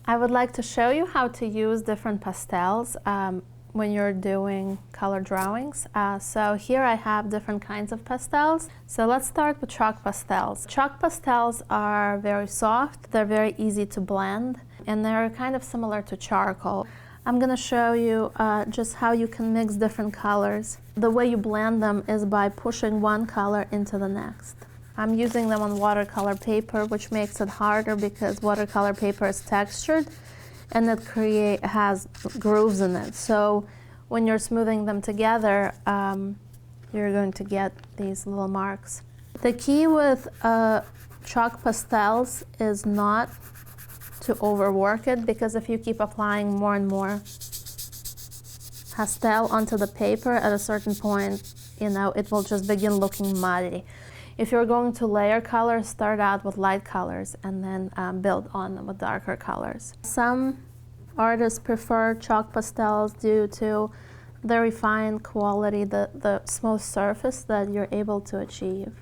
I would like to show you how to use different pastels when you're doing color drawings. So here I have different kinds of pastels. So let's start with chalk pastels. Chalk pastels are very soft, they're very easy to blend, and they're kind of similar to charcoal. I'm going to show you just how you can mix different colors. The way you blend them is by pushing one color into the next. I'm using them on watercolor paper, which makes it harder because watercolor paper is textured and it has grooves in it. So when you're smoothing them together, you're going to get these little marks. The key with chalk pastels is not to overwork it, because if you keep applying more and more pastel onto the paper, at a certain point, it will just begin looking muddy. If you're going to layer colors, start out with light colors and then build on them with darker colors. Some artists prefer chalk pastels due to the refined quality, the smooth surface that you're able to achieve.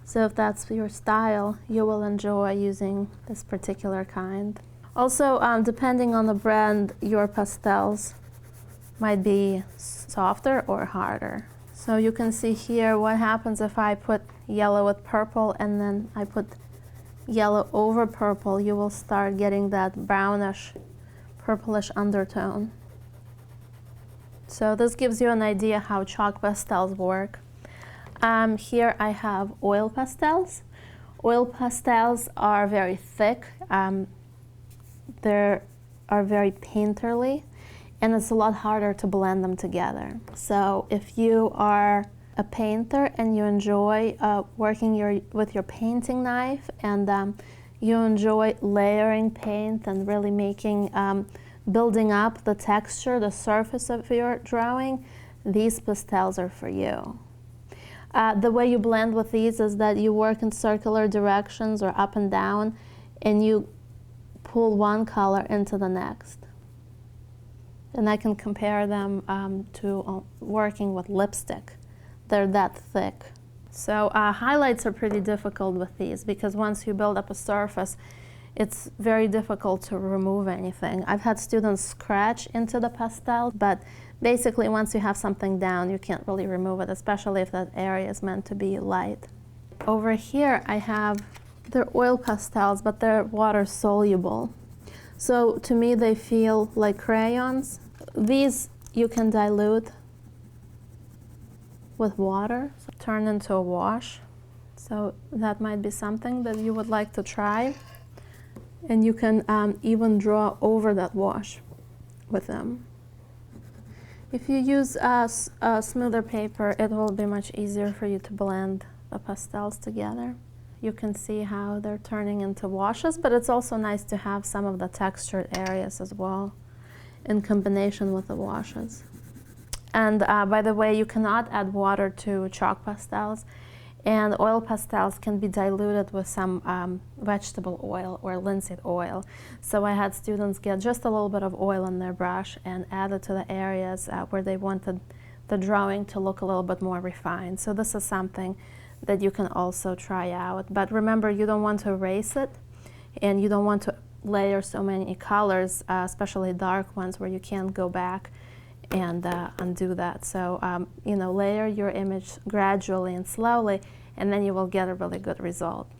So if that's your style, you will enjoy using this particular kind. Also, depending on the brand, your pastels might be softer or harder. So you can see here what happens if I put yellow with purple and then I put yellow over purple. You will start getting that brownish, purplish undertone. So this gives you an idea how chalk pastels work. Here I have oil pastels. Oil pastels are very thick. They are very painterly, and it's a lot harder to blend them together. So if you are a painter and you enjoy working with your painting knife, and you enjoy layering paint and really building up the texture, the surface of your drawing, these pastels are for you. The way you blend with these is that you work in circular directions or up and down, and you pull one color into the next. And I can compare them to working with lipstick. They're that thick. So highlights are pretty difficult with these, because once you build up a surface, it's very difficult to remove anything. I've had students scratch into the pastel, but basically once you have something down, you can't really remove it, especially if that area is meant to be light. Over here I have, they're oil pastels, but they're water soluble. So to me they feel like crayons. These you can dilute with water, so turn into a wash. So that might be something that you would like to try. And you can even draw over that wash with them. If you use a smoother paper, it will be much easier for you to blend the pastels together. You can see how they're turning into washes, but it's also nice to have some of the textured areas as well in combination with the washes. And by the way, you cannot add water to chalk pastels, and oil pastels can be diluted with some vegetable oil or linseed oil. So I had students get just a little bit of oil on their brush and add it to the areas where they wanted the drawing to look a little bit more refined. So this is something that you can also try out. But remember, you don't want to erase it, and you don't want to layer so many colors, especially dark ones where you can't go back and undo that. So layer your image gradually and slowly, and then you will get a really good result.